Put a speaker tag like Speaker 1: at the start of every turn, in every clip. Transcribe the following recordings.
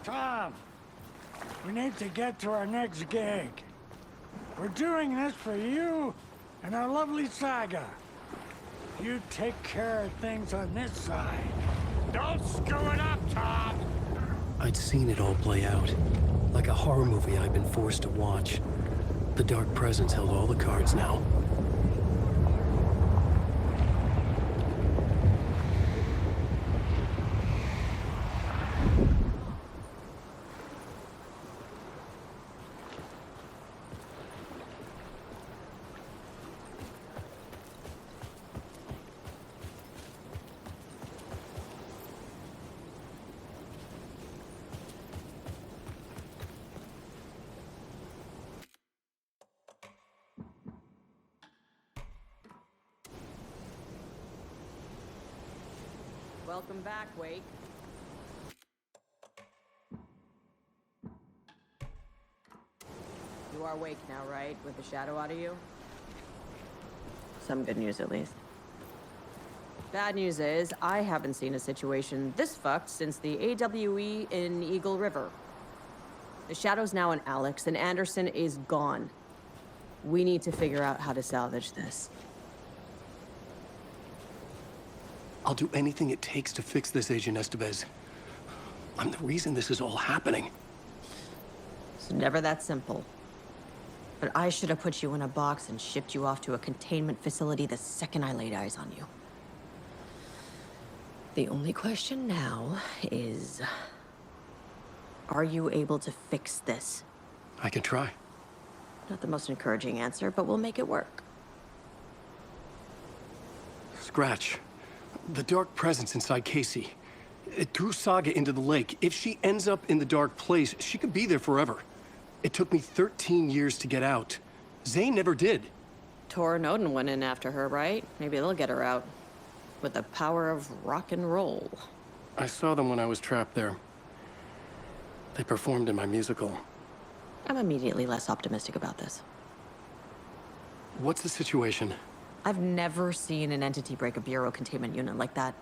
Speaker 1: Tom, we need to get to our next gig. We're doing this for you and our lovely saga. You take care of things on this side. Don't screw it up, Tom!
Speaker 2: I'd seen it all play out. Like a horror movie I'd been forced to watch. The Dark Presence held all the cards now.
Speaker 3: Welcome back, Wake. You are Wake now, right? With the shadow out of you? Some good news, at least. Bad news is, I haven't seen a situation this fucked since the AWE in Eagle River. The shadow's now in Alex, and Anderson is gone. We need to figure out how to salvage this.
Speaker 2: I'll do anything it takes to fix this, Agent Estevez. I'm the reason this is all happening.
Speaker 3: It's never that simple. But I should have put you in a box and shipped you off to a containment facility the second I laid eyes on you. The only question now is... are you able to fix this?
Speaker 2: I can try.
Speaker 3: Not the most encouraging answer, but we'll make it work.
Speaker 2: Scratch. The Dark Presence inside Casey. It threw Saga into the lake. If she ends up in the Dark Place, she could be there forever. It took me 13 years to get out. Zane never did.
Speaker 3: Tor and Odin went in after her, right? Maybe they'll get her out. With the power of rock and roll.
Speaker 2: I saw them when I was trapped there. They performed in my musical.
Speaker 3: I'm immediately less optimistic about this.
Speaker 2: What's the situation?
Speaker 3: I've never seen an entity break a Bureau containment unit like that.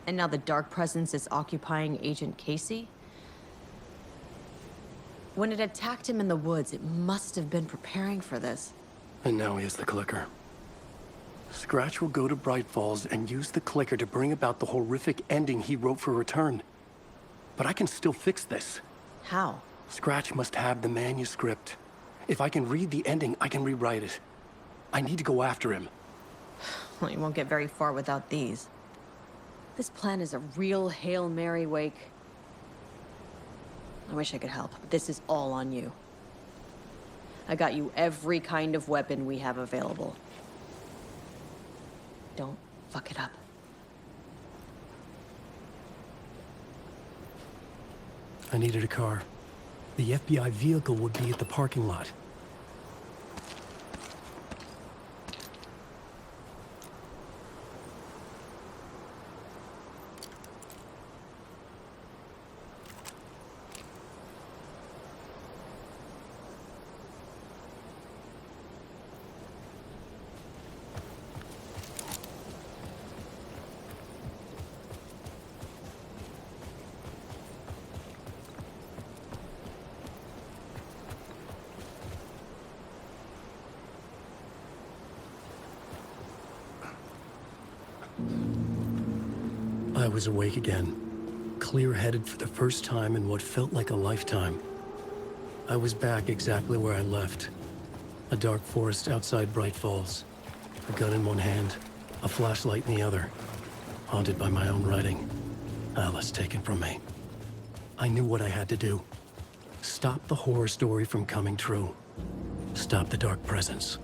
Speaker 3: And now the Dark Presence is occupying Agent Casey? When it attacked him in the woods, it must have been preparing for this.
Speaker 2: And now he has the clicker. Scratch will go to Bright Falls and use the clicker to bring about the horrific ending he wrote for Return. But I can still fix this.
Speaker 3: How?
Speaker 2: Scratch must have the manuscript. If I can read the ending, I can rewrite it. I need to go after him.
Speaker 3: Well, you won't get very far without these. This plan is a real Hail Mary, Wake. I wish I could help, but this is all on you. I got you every kind of weapon we have available. Don't fuck it up.
Speaker 2: I needed a car. The FBI vehicle would be at the parking lot. I was awake again, clear-headed for the first time in what felt like a lifetime. I was back exactly where I left. A dark forest outside Bright Falls. A gun in one hand, a flashlight in the other. Haunted by my own writing. Alice taken from me. I knew what I had to do. Stop the horror story from coming true. Stop the Dark Presence.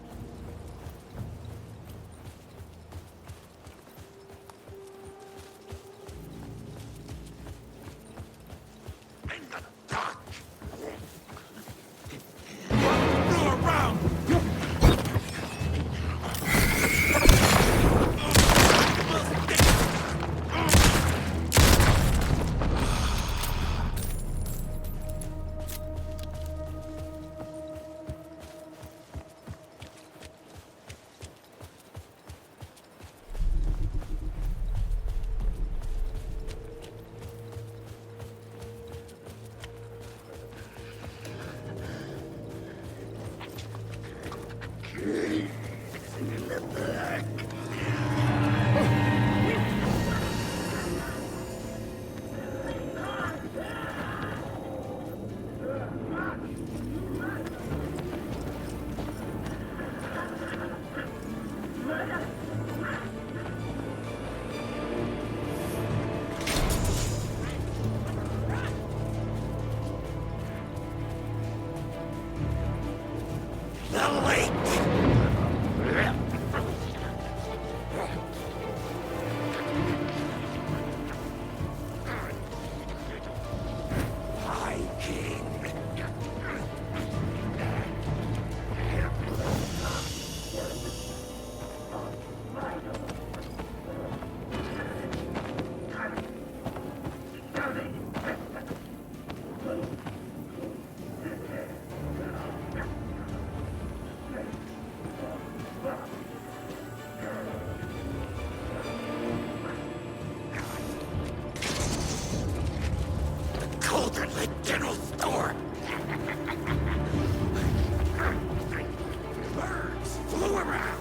Speaker 2: the general store. Birds flew around.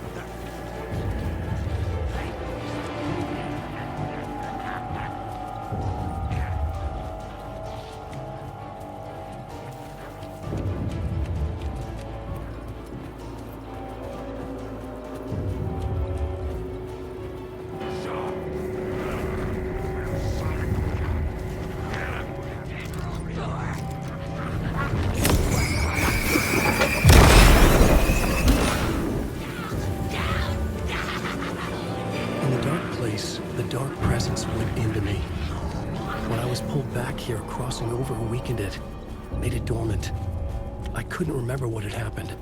Speaker 2: The dark presence went into me. When I was pulled back here, crossing over weakened it, made it dormant. I couldn't remember what had happened,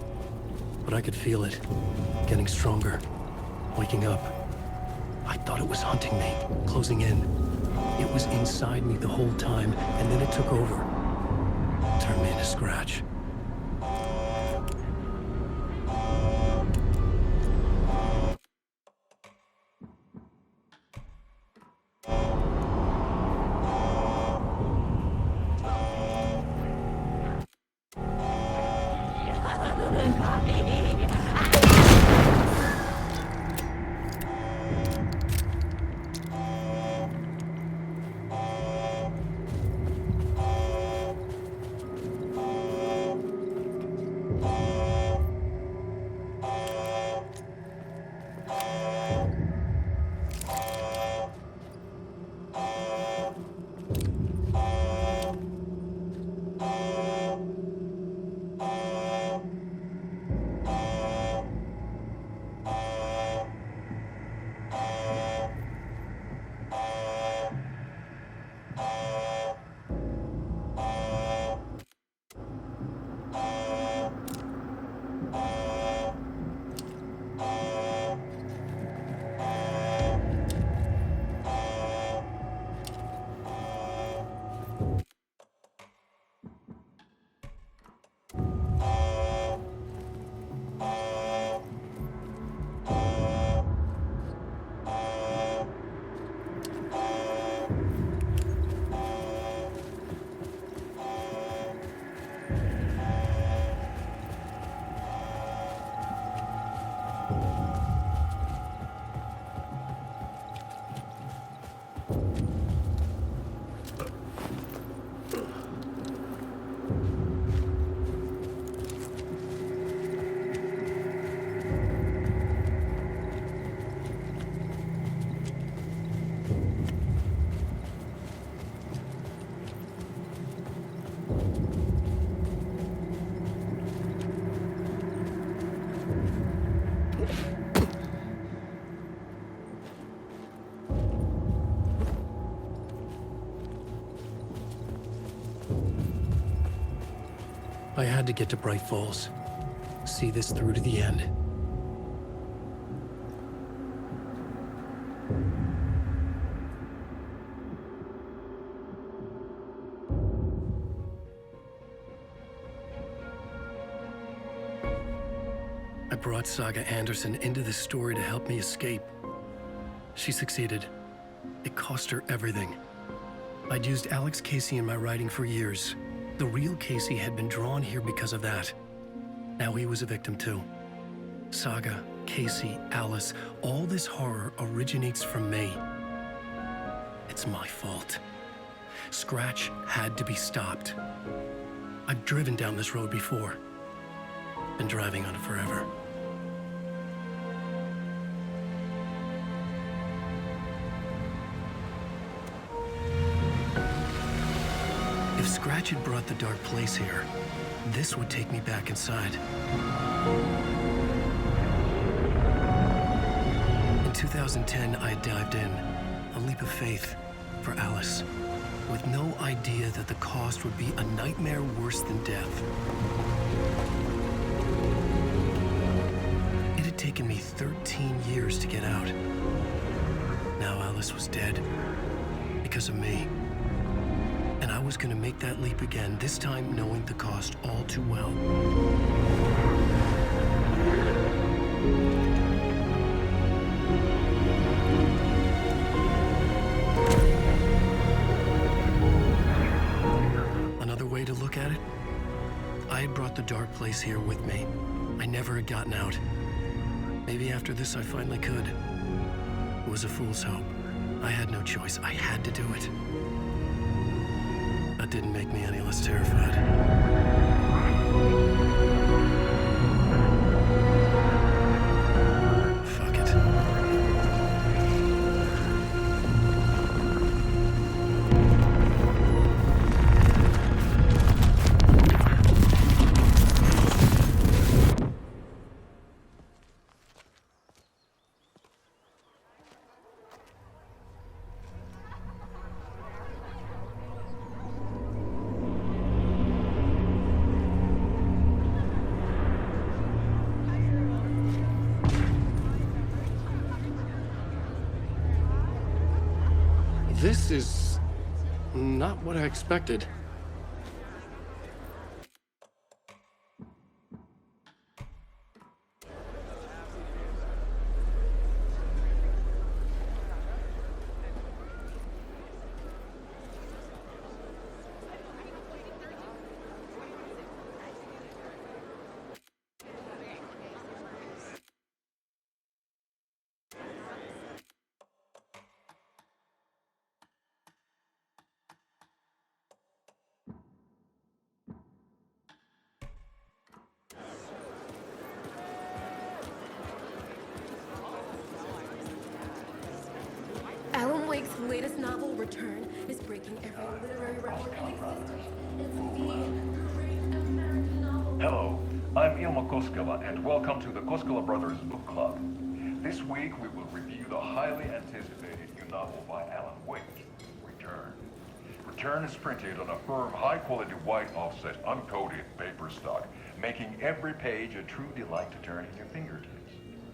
Speaker 2: but I could feel it, getting stronger, waking up. I thought it was hunting me, closing in. It was inside me the whole time, and then it took over. Turned me into Scratch. I had to get to Bright Falls. See this through to the end. I brought Saga Anderson into this story to help me escape. She succeeded. It cost her everything. I'd used Alex Casey in my writing for years. The real Casey had been drawn here because of that. Now he was a victim too. Saga, Casey, Alice, all this horror originates from me. It's my fault. Scratch had to be stopped. I've driven down this road before. Been driving on it forever. If Scratch had brought the dark place here, this would take me back inside. In 2010, I dived in, a leap of faith for Alice, with no idea that the cost would be a nightmare worse than death. It had taken me 13 years to get out. Now Alice was dead, because of me. And I was gonna make that leap again, this time knowing the cost all too well. dark place here with me. I never had gotten out. Maybe after this I finally could. It was a fool's hope. I had no choice. I had to do it. That didn't make me any less terrified. Fuck it. This is not what I expected.
Speaker 4: Alan Wake's latest novel, Return, is breaking every literary record in existence. It's the great American novel.
Speaker 5: Hello, I'm Ilmo Koskela, and welcome to the Koskela Brothers Book Club. This week we will review the highly anticipated new novel by Alan Wake, Return. Return is printed on a firm, high-quality white offset, uncoated paper stock, making every page a true delight to turn in your fingertips.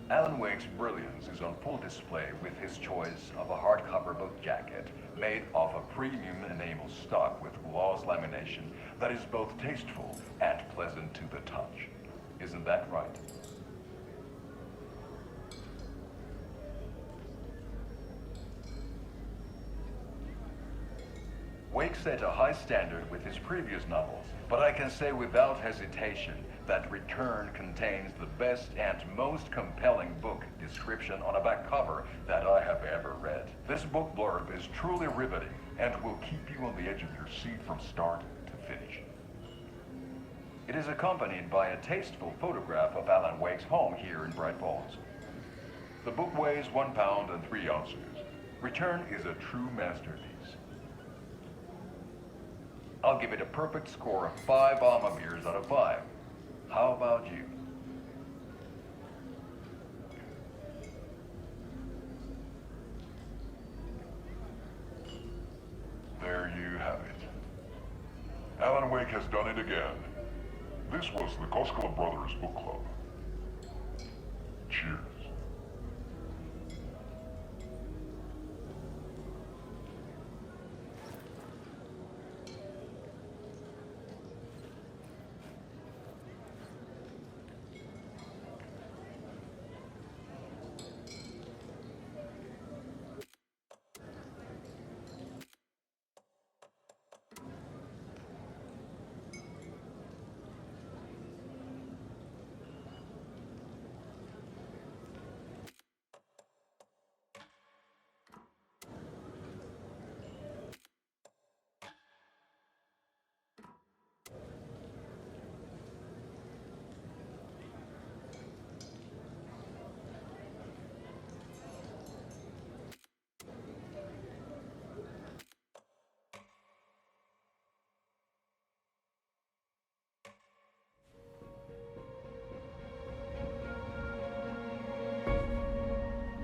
Speaker 5: Alan Wake's brilliance is on full display with his choice of a hardcover book jacket made of a premium enamel stock with gloss lamination that is both tasteful and pleasant to the touch. Isn't that right? Wake set a high standard with his previous novels, but I can say without hesitation that Return contains the best and most compelling book description on a back cover that I have ever read. This book blurb is truly riveting and will keep you on the edge of your seat from start to finish. It is accompanied by a tasteful photograph of Alan Wake's home here in Bright Falls. The book weighs 1 pound and 3 ounces. Return is a true masterpiece. I'll give it a perfect score of 5 Alma beers out of 5. How about you? There you have it. Alan Wake has done it again. This was the Koskela Brothers Book Club. Cheers.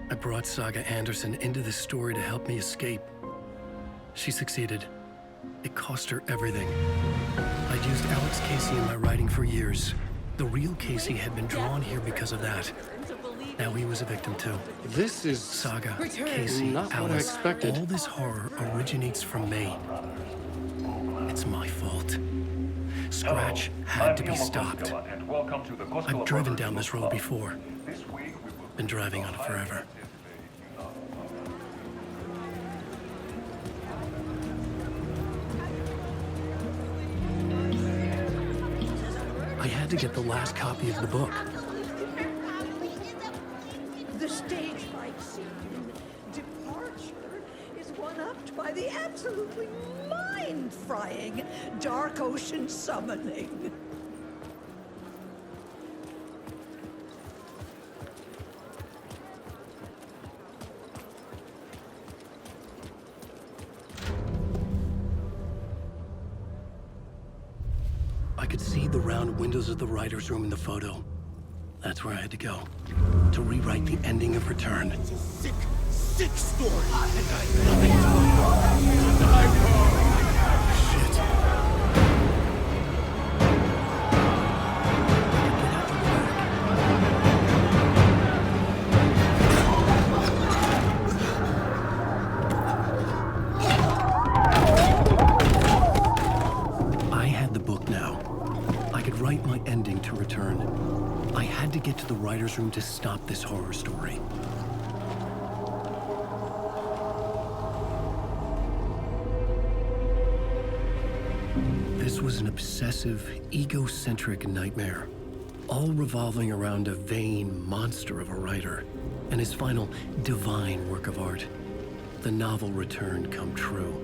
Speaker 2: I brought Saga Anderson into this story to help me escape. She succeeded. It cost her everything. I'd used Alex Casey in my writing for years. The real Casey had been drawn here because of that. Now he was a victim too.
Speaker 6: This is
Speaker 2: Saga,
Speaker 4: Return.
Speaker 2: Casey,
Speaker 6: Not what I
Speaker 2: Alice,
Speaker 6: expected.
Speaker 2: all this horror originates from me. It's my fault. Scratch had to be stopped.
Speaker 5: And welcome to the Koskela
Speaker 2: I've driven
Speaker 5: Brothers
Speaker 2: down this
Speaker 5: Book
Speaker 2: road
Speaker 5: Club.
Speaker 2: before.
Speaker 5: This week we will
Speaker 2: Been driving on it forever. I had to get the last copy of the book.
Speaker 6: The stage fight scene in Departure is one-upped by the absolutely mind-frying Dark Ocean summoning.
Speaker 2: I could see the round windows of the writer's room in the photo. That's where I had to go. To rewrite the ending of Return.
Speaker 7: It's a sick, sick story. And I have nothing to
Speaker 2: Shit. Get out to the back. I had the book now. I could write my ending to Return. I had to get to the writer's room to stop this horror story. This was an obsessive, egocentric nightmare, all revolving around a vain monster of a writer and his final divine work of art, the novel Return come true.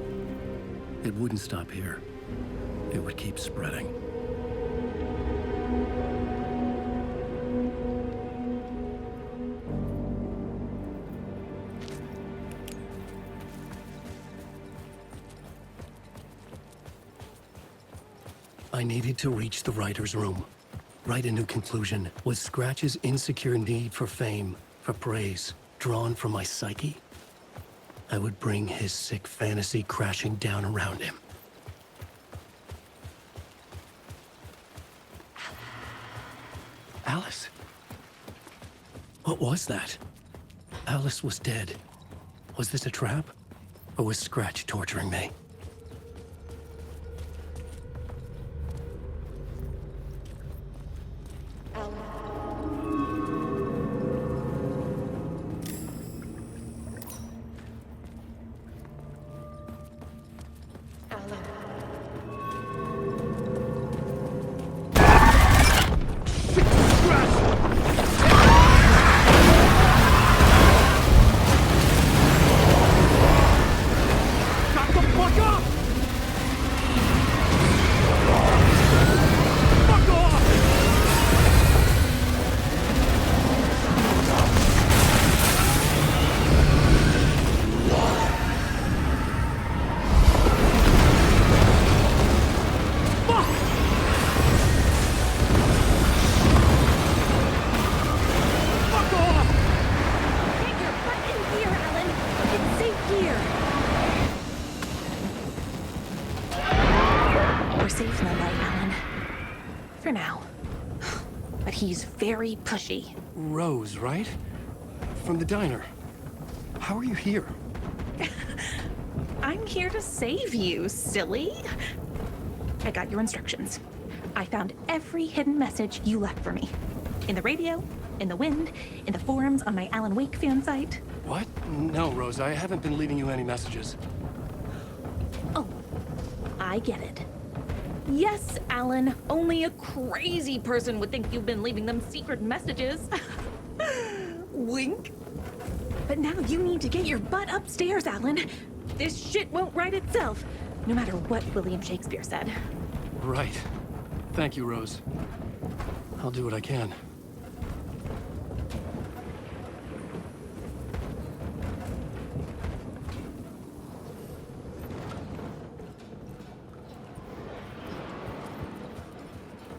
Speaker 2: It wouldn't stop here. It would keep spreading. I needed to reach the writer's room. Write a new conclusion. Was Scratch's insecure need for fame, for praise, drawn from my psyche? I would bring his sick fantasy crashing down around him. Alice? What was that? Alice was dead. Was this a trap? Or was Scratch torturing me?
Speaker 8: Safe in the light, Alan. For now. But he's very pushy.
Speaker 2: Rose, right? From the diner. How are you here?
Speaker 8: I'm here to save you, silly. I got your instructions. I found every hidden message you left for me. In the radio, in the wind, in the forums on my Alan Wake fan site.
Speaker 2: What? No, Rose, I haven't been leaving you any messages.
Speaker 8: Oh, I get it. Yes, Alan, only a crazy person would think you've been leaving them secret messages. Wink. But now you need to get your butt upstairs, Alan. This shit won't right itself, no matter what William Shakespeare said.
Speaker 2: Right. Thank you, Rose. I'll do what I can.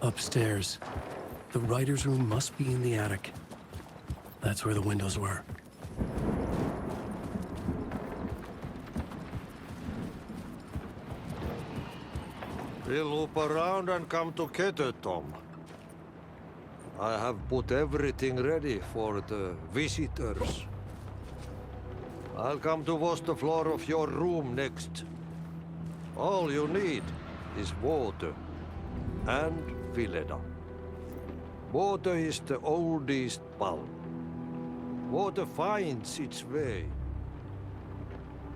Speaker 2: Upstairs. The writer's room must be in the attic. That's where the windows were.
Speaker 9: We'll loop around and come together, Tom. I have put everything ready for the visitors. I'll come to wash the floor of your room next. All you need is water and Vileda. Water is the oldest bulb. Water finds its way.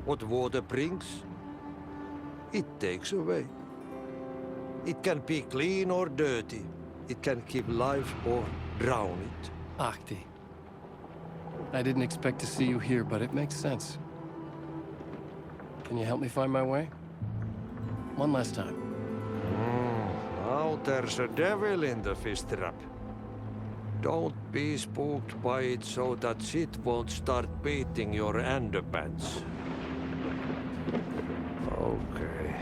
Speaker 9: What water brings, it takes away. It can be clean or dirty, it can keep life or drown it.
Speaker 2: Ahti. I didn't expect to see you here, but it makes sense. Can you help me find my way? One last time.
Speaker 9: Now there's a devil in the fish trap. Don't be spooked by it so that shit won't start beating your underpants. Okay.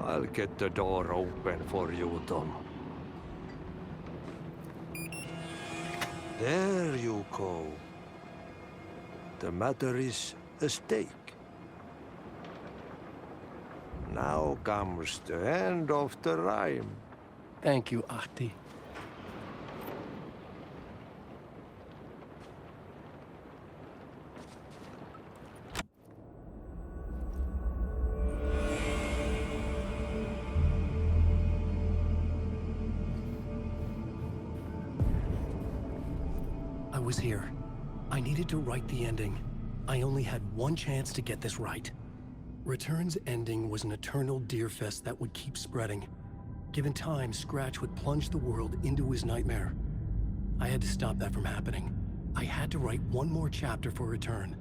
Speaker 9: I'll get the door open for you, Tom. There you go. The matter is a stake. Now comes the end of the rhyme.
Speaker 2: Thank you, Ahti. I was here. I needed to write the ending. I only had one chance to get this right. Return's ending was an eternal deerfest that would keep spreading. Given time, Scratch would plunge the world into his nightmare. I had to stop that from happening. I had to write one more chapter for Return.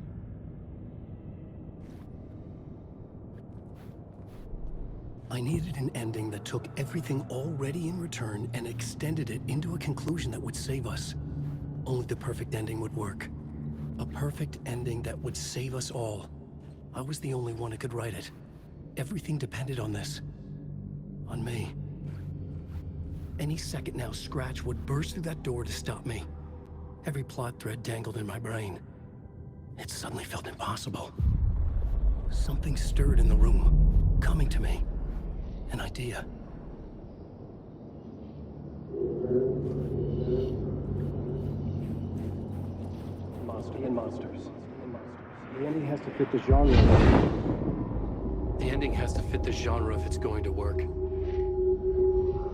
Speaker 2: I needed an ending that took everything already in Return and extended it into a conclusion that would save us. Only the perfect ending would work. A perfect ending that would save us all. I was the only one who could write it. Everything depended on this. On me. Any second now, Scratch would burst through that door to stop me. Every plot thread dangled in my brain. It suddenly felt impossible. Something stirred in the room, coming to me. An idea.
Speaker 10: Monsters. The ending has to fit the genre.
Speaker 2: The ending has to fit the genre if it's going to work.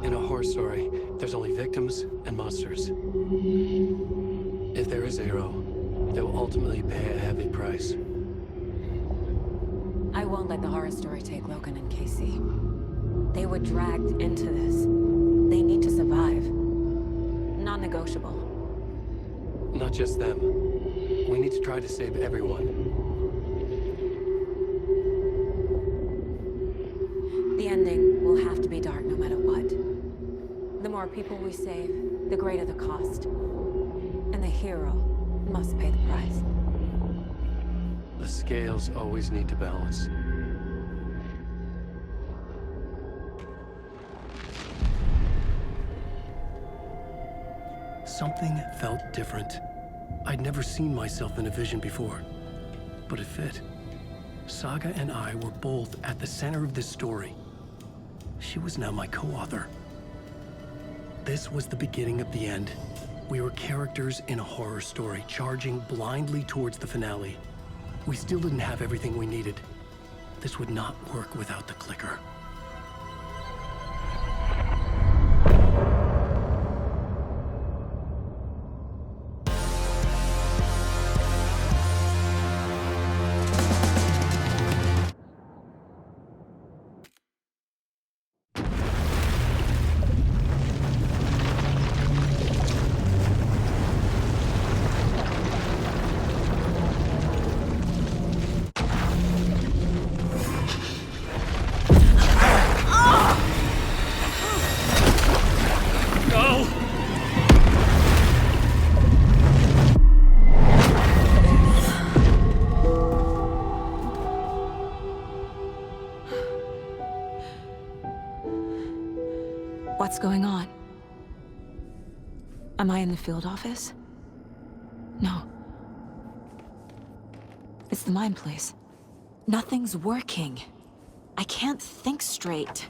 Speaker 2: In a horror story, there's only victims and monsters. If there is a hero, they will ultimately pay a heavy price.
Speaker 11: I won't let the horror story take Logan and Casey. They were dragged into this. They need to survive. Non-negotiable.
Speaker 2: Not just them. We need to try to save everyone.
Speaker 11: The ending will have to be dark no matter what. The more people we save, the greater the cost. And the hero must pay the price.
Speaker 2: The scales always need to balance. Something felt different. I'd never seen myself in a vision before, but it fit. Saga and I were both at the center of this story. She was now my co-author. This was the beginning of the end. We were characters in a horror story, charging blindly towards the finale. We still didn't have everything we needed. This would not work without the clicker.
Speaker 11: What's going on? Am I in the field office? No. It's the mine place. Nothing's working. I can't think straight.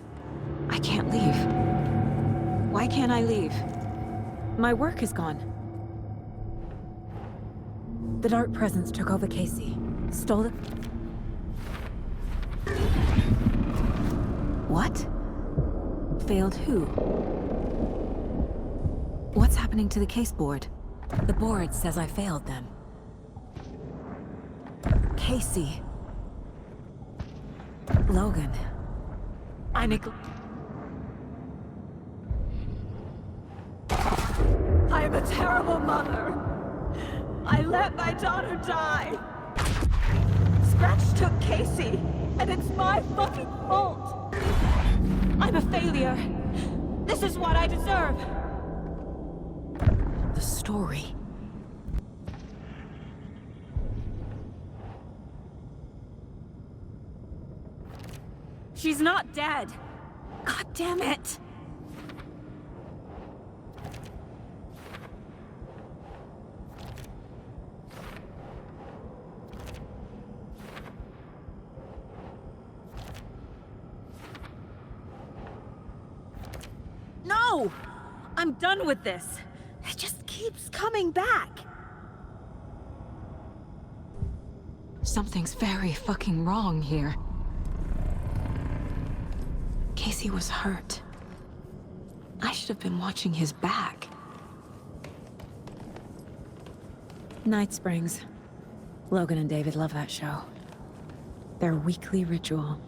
Speaker 11: I can't leave. Why can't I leave? My work is gone. The Dark Presence took over Casey. Stole it. What? Failed who? What's happening to the case board? The board says I failed them. Casey. Logan.
Speaker 6: I'm a terrible mother. I let my daughter die. Scratch took Casey, and it's my fucking fault. I'm a failure. This is what I deserve.
Speaker 11: The story.
Speaker 6: She's not dead. God damn it. No! I'm done with this. It just keeps coming back.
Speaker 11: Something's very fucking wrong here. Casey was hurt. I should have been watching his back. Night Springs. Logan and David love that show. Their weekly ritual.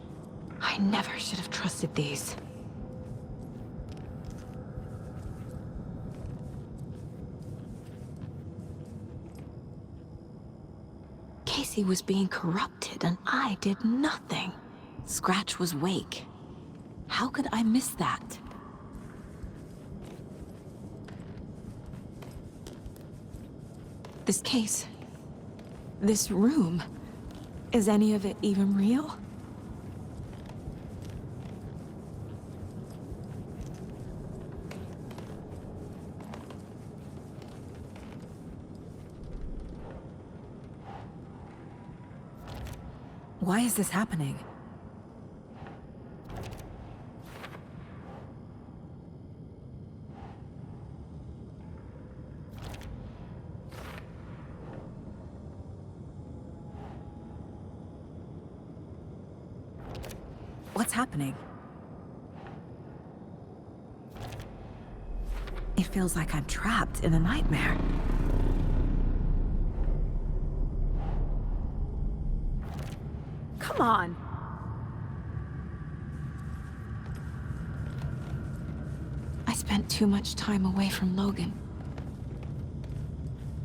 Speaker 11: I never should have trusted these. Casey was being corrupted and I did nothing. Scratch was Wake. How could I miss that? This case, this room, is any of it even real? Why is this happening? What's happening? It feels like I'm trapped in a nightmare.
Speaker 6: Come on.
Speaker 11: I spent too much time away from Logan.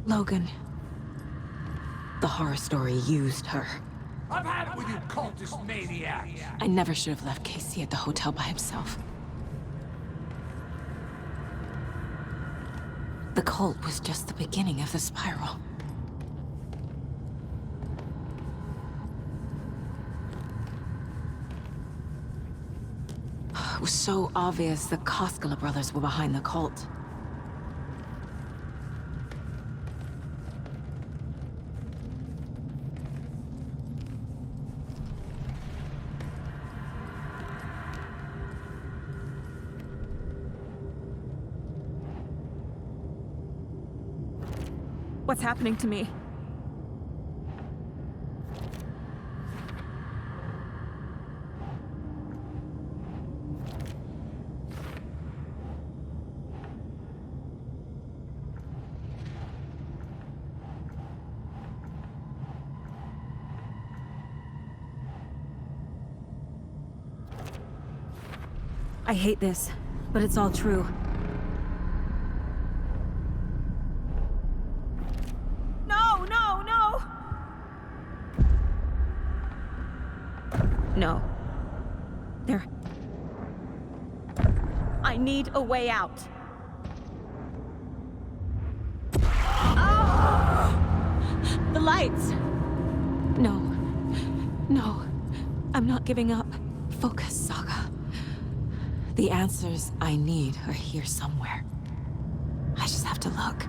Speaker 11: Logan. The horror story used her.
Speaker 7: I've had it with you cultist maniacs!
Speaker 11: I never should have left Casey at the hotel by himself. The cult was just the beginning of the spiral. It was so obvious the Koskela brothers were behind the cult.
Speaker 6: What's happening to me? I hate this, but it's all true. No, no, no! No. I need a way out. The lights!
Speaker 11: No. No. I'm not giving up. Focus, Saga. The answers I need are here somewhere. I just have to look.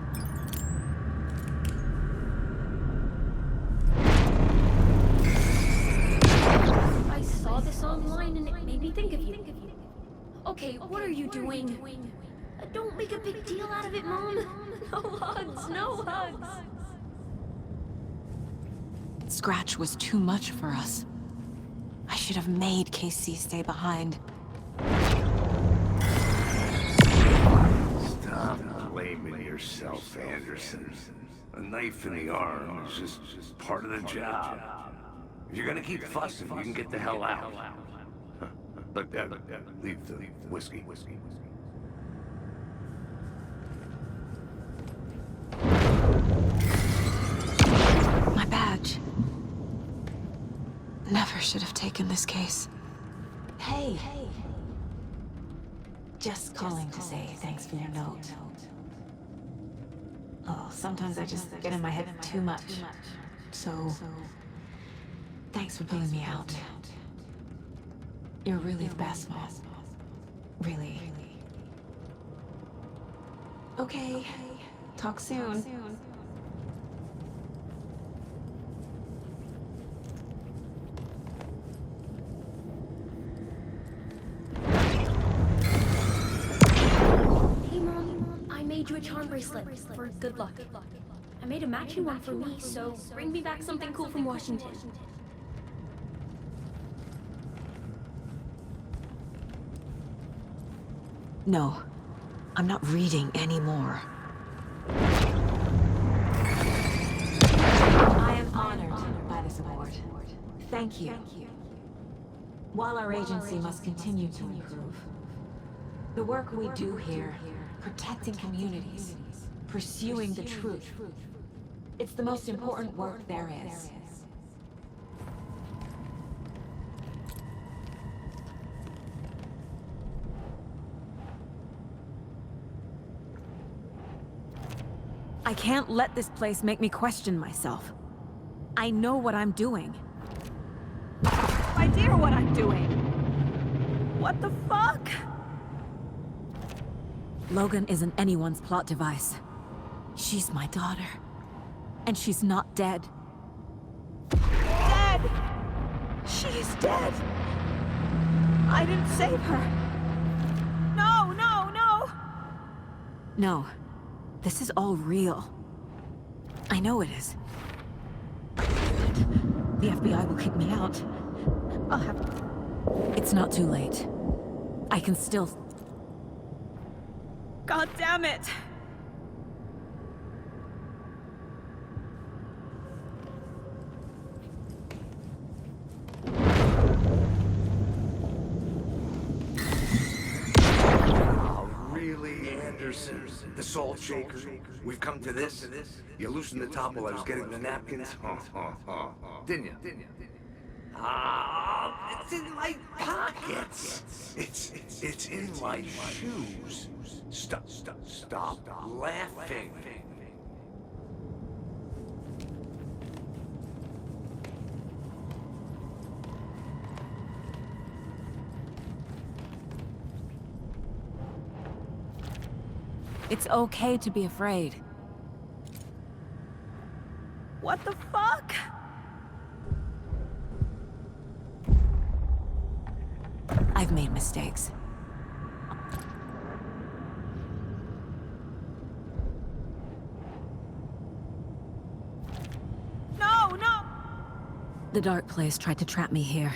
Speaker 4: I saw this online and it made me think of you. Okay, what are you doing? Don't make a big deal out of it, Mom. No hugs, no hugs.
Speaker 11: Scratch was too much for us. I should have made Casey stay behind.
Speaker 12: Stop blaming yourself, Anderson. A knife in the arm is just part of the job. If you're gonna keep fussing, you can get the hell out. But leave the whiskey.
Speaker 11: much. Never should have taken this case. Hey. Just calling to say thanks for your note. Oh, sometimes I just get in my head too much. So, thanks for pulling me out. You're really the best, Mom. Really. Okay. Talk soon.
Speaker 4: Hey, Mom. I made you a charm bracelet for good luck. I made a matching one for me, so bring me back something cool from Washington.
Speaker 11: No. I'm not reading anymore. I am honored by this award. Thank you. While our agency must continue to improve, the work we do here, protecting communities, pursuing the truth, it's the most important work there is.
Speaker 6: I can't let this place make me question myself. I know what I'm doing. I have no idea what I'm doing. What the fuck? Logan isn't anyone's plot device. She's my daughter. And she's not dead. Dead! She's dead! I didn't save her. No, no, no! No. This is all real. I know it is. The FBI will kick me out. I'll have to... It's not too late. I can still... God damn it!
Speaker 12: The salt shaker. We've come to this. You loosened the top while I was getting the napkins. Didn't you? It's in my pockets. It's in my shoes. Stop laughing.
Speaker 6: It's okay to be afraid. What the fuck? I've made mistakes. No! The dark place tried to trap me here.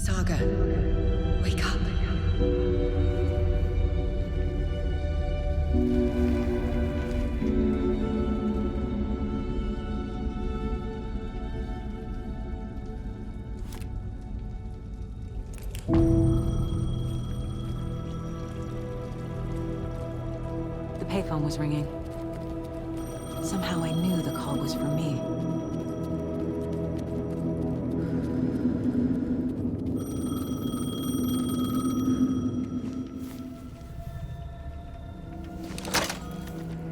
Speaker 11: Saga, wake up.
Speaker 6: The payphone was ringing. Somehow I knew the call was for me.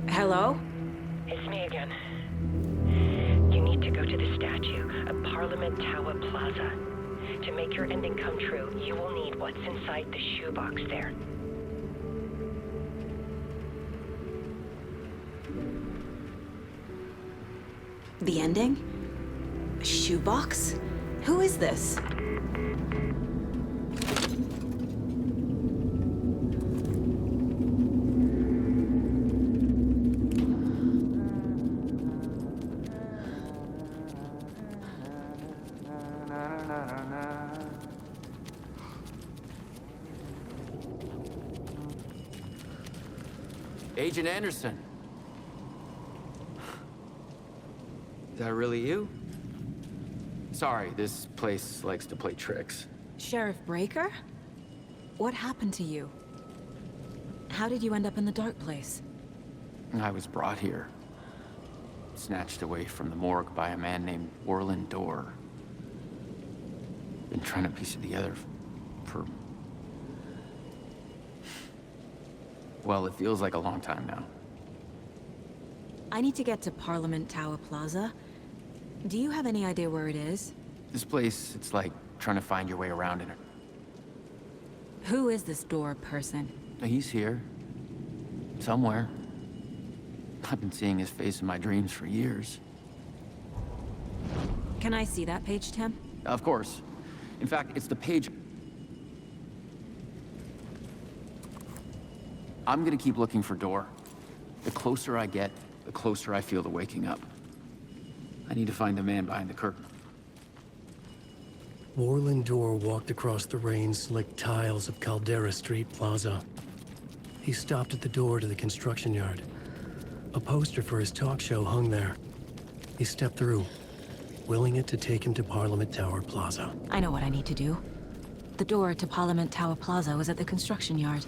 Speaker 6: Hello?
Speaker 13: It's me again. You need to go to the statue at Parliament Tower Plaza. To make your ending come true, you will need what's inside the shoebox there.
Speaker 11: The ending? Shoebox? Who is this?
Speaker 14: Agent Anderson. Is that really you? Sorry, this place likes to play tricks.
Speaker 11: Sheriff Breaker? What happened to you? How did you end up in the dark place?
Speaker 14: I was brought here. Snatched away from the morgue by a man named Warland Dorr. Been trying to piece it together for... well, it feels like a long time now.
Speaker 11: I need to get to Parliament Tower Plaza. Do you have any idea where it is?
Speaker 14: This place, it's like trying to find your way around in it.
Speaker 11: Who is this Dorr person?
Speaker 14: He's here. Somewhere. I've been seeing his face in my dreams for years.
Speaker 11: Can I see that page, Tim?
Speaker 14: Of course. In fact, it's the page... I'm gonna keep looking for Dorr. The closer I get, the closer I feel to waking up. I need to find the man behind the curtain.
Speaker 2: Warland Dorr walked across the rain-slicked tiles of Caldera Street Plaza. He stopped at the door to the construction yard. A poster for his talk show hung there. He stepped through, willing it to take him to Parliament Tower Plaza.
Speaker 11: I know what I need to do. The door to Parliament Tower Plaza was at the construction yard.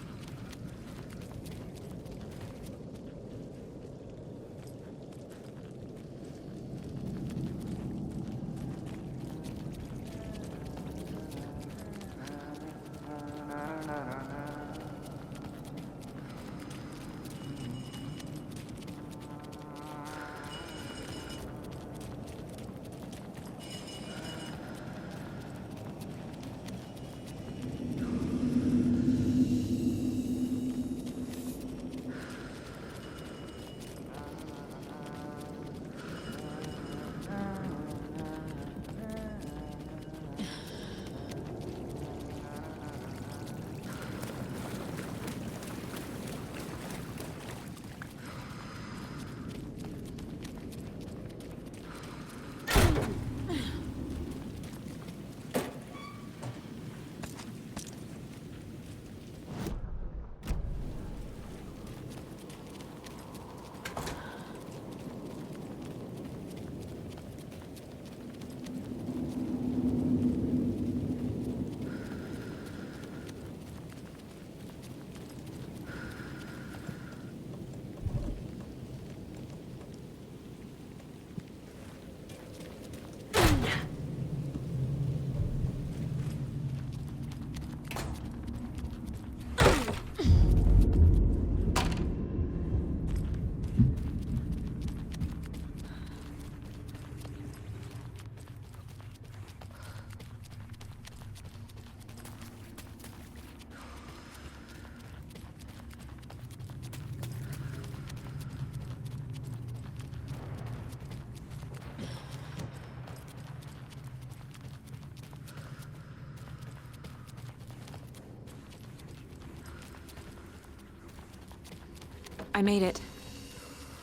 Speaker 11: I made it.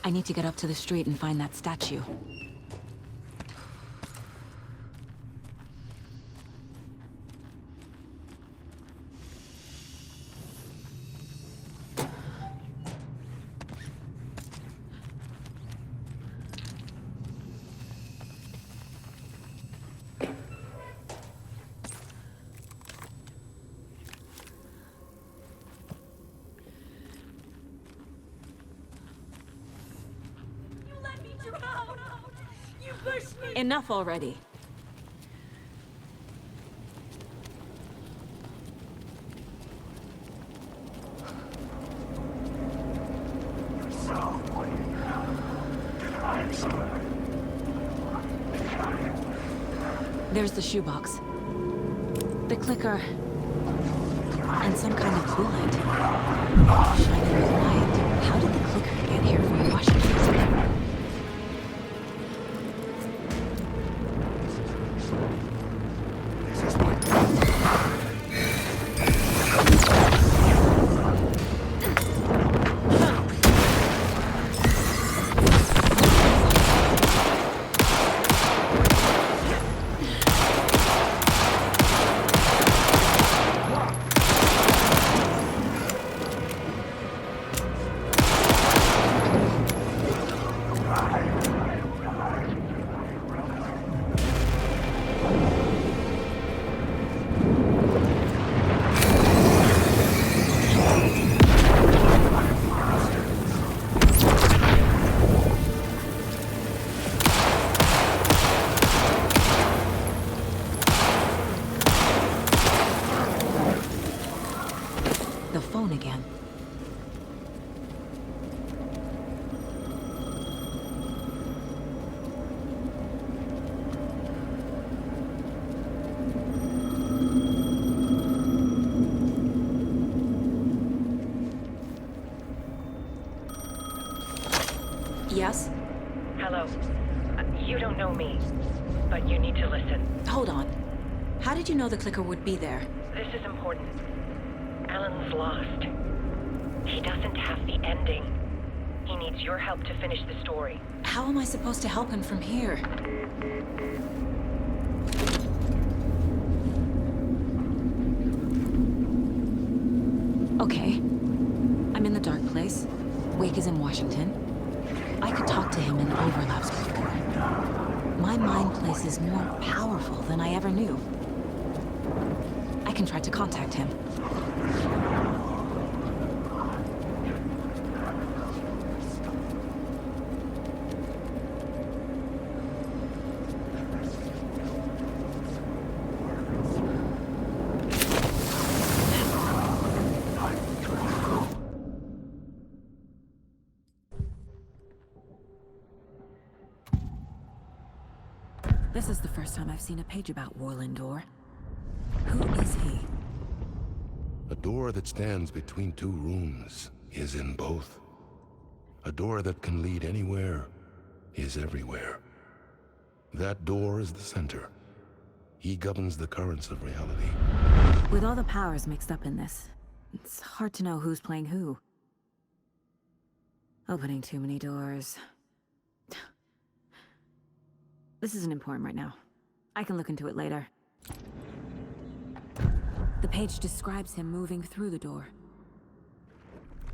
Speaker 11: I need to get up to the street and find that statue. Enough already. There's the shoebox. The clicker. And some kind of coolant. Shining with light. How did the clicker get here from Washington? phone again. Yes?
Speaker 13: Hello. You don't know me, but you need to listen.
Speaker 11: Hold on. How did you know the clicker would be there?
Speaker 13: This is important. Alan's lost. He doesn't have the ending. He needs your help to finish the story.
Speaker 11: How am I supposed to help him from here? Okay. I'm in the dark place. Wake is in Washington. I could talk to him in overlaps before. My mind place is more powerful than I ever knew. I can try to contact him. This is the first time I've seen a page about Warland Door. Who is he?
Speaker 15: A door that stands between two rooms is in both. A door that can lead anywhere is everywhere. That door is the center. He governs the currents of reality.
Speaker 11: With all the powers mixed up in this, it's hard to know who's playing who. Opening too many doors. This isn't important right now. I can look into it later. The page describes him moving through the door.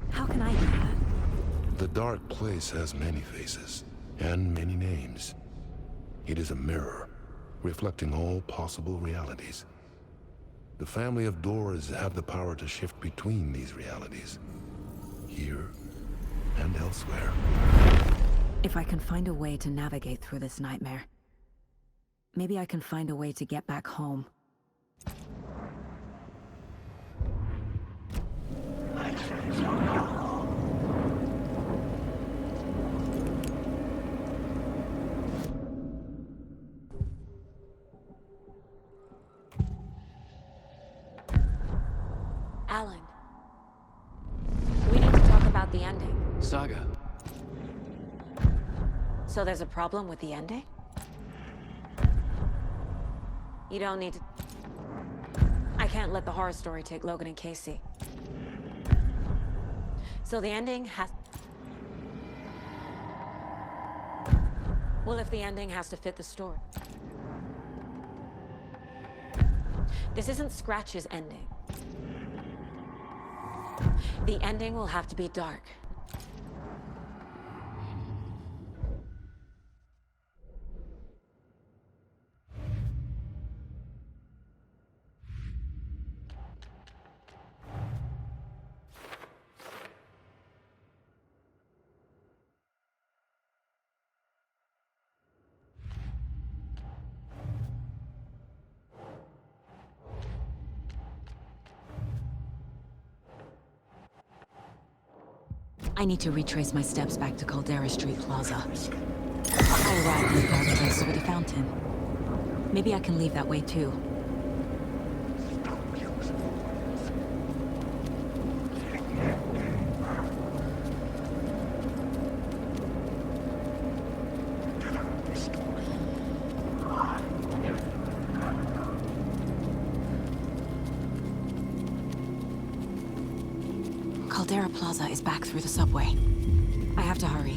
Speaker 11: How can I do that?
Speaker 15: The dark place has many faces, and many names. It is a mirror, reflecting all possible realities. The family of doors have the power to shift between these realities, here and elsewhere.
Speaker 11: If I can find a way to navigate through this nightmare, maybe I can find a way to get back home. Alan, we need to talk about the ending.
Speaker 2: Saga.
Speaker 11: So there's a problem with the ending? You don't need to... I can't let the horror story take Logan and Casey. So the ending has... Well, if the ending has to fit the story. This isn't Scratch's ending. The ending will have to be dark. I need to retrace my steps back to Caldera Street Plaza. I arrived in the dark place with a fountain. Maybe I can leave that way too. Caldera Plaza is back through the subway. I have to hurry.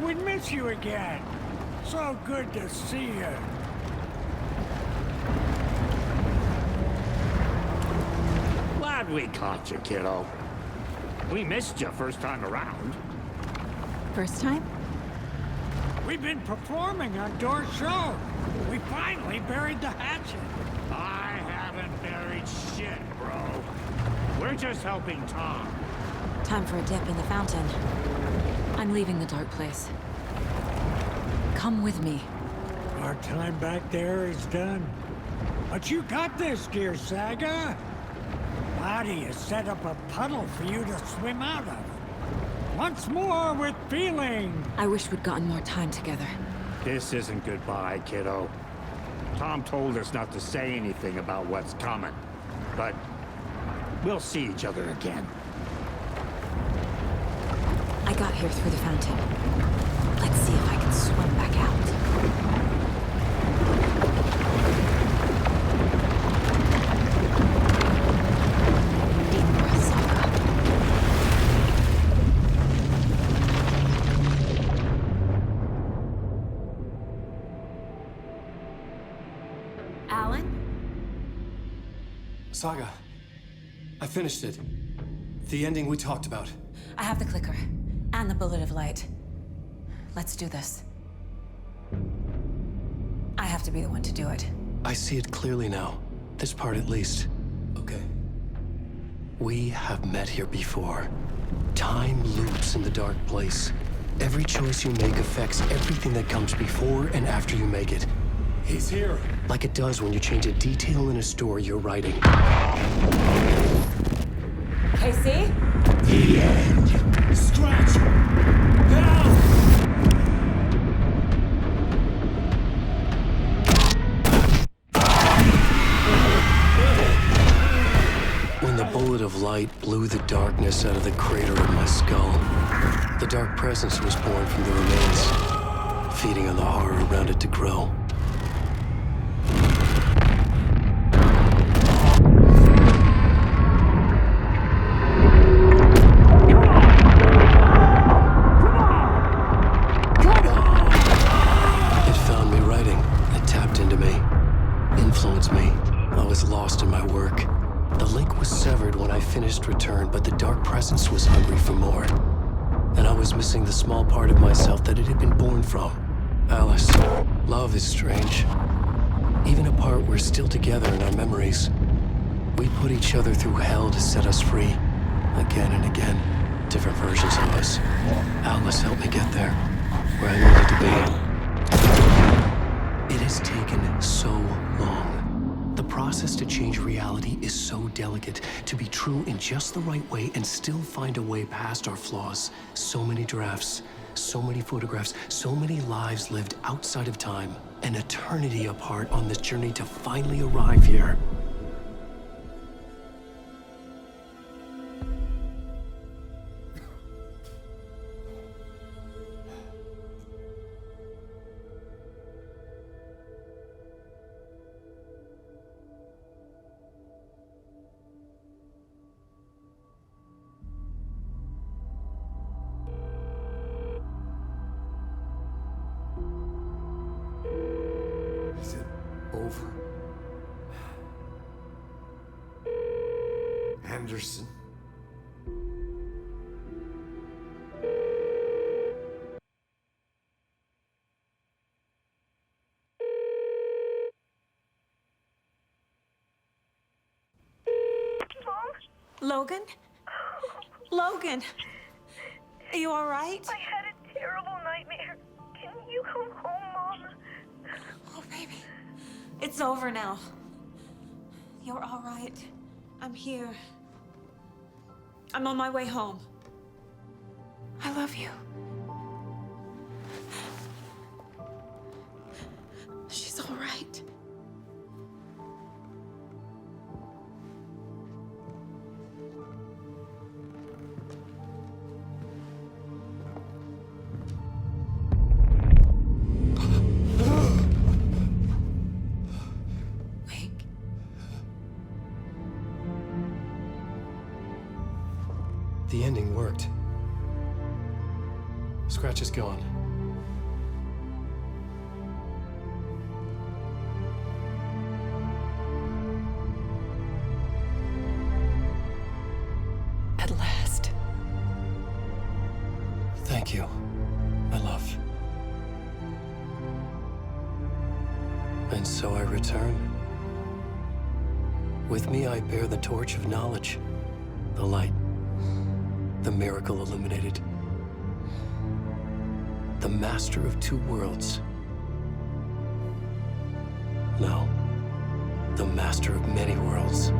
Speaker 1: We'd miss you again. So good to see you.
Speaker 16: glad we caught you, kiddo. We missed you first time around.
Speaker 11: First time?
Speaker 1: We've been performing on Door's show. We finally buried the hatchet.
Speaker 16: I haven't buried shit, bro. We're just helping Tom.
Speaker 11: Time for a dip in the fountain. I'm leaving the dark place. Come with me.
Speaker 1: Our time back there is done. But you got this, dear Saga. Lottie has set up a puddle for you to swim out of. Once more with feeling.
Speaker 11: I wish we'd gotten more time together.
Speaker 16: This isn't goodbye, kiddo. Tom told us not to say anything about what's coming. But we'll see each other again.
Speaker 11: I got here through the fountain. Let's see if I can swim back out.
Speaker 3: Alan?
Speaker 2: Saga, I finished it. The ending we talked about.
Speaker 11: I have the clicker. And the bullet of light. Let's do this. I have to be the one to do it.
Speaker 2: I see it clearly now. This part at least. Okay. We have met here before. Time loops in the dark place. Every choice you make affects everything that comes before and after you make it. He's here. Like it does when you change a detail in a story you're writing.
Speaker 11: Casey?
Speaker 7: The end. Scratch! Now!
Speaker 2: When the bullet of light blew the darkness out of the crater of my skull, the dark presence was born from the remains, feeding on the horror around it to grow. Return, but the dark presence was hungry for more. And I was missing the small part of myself that it had been born from. Alice, love is strange. Even apart, we're still together in our memories. We put each other through hell to set us free. Again and again. Different versions of us. Alice helped me get there, where I needed to be. It has taken so long. The process to change reality is so delicate, to be true in just the right way and still find a way past our flaws. So many drafts, so many photographs, so many lives lived outside of time, an eternity apart on this journey to finally arrive here.
Speaker 12: Over. Anderson.
Speaker 6: Logan? Logan! Are you alright?
Speaker 13: I had a terrible nightmare. Can you come home, Mom?
Speaker 6: Oh, baby. It's over now. You're alright. I'm here. I'm on my way home. I love you. She's alright.
Speaker 2: The ending worked. Scratch is gone. And so I return. With me, I bear the torch of knowledge, the light, the miracle illuminated, the master of two worlds. No, the master of many worlds.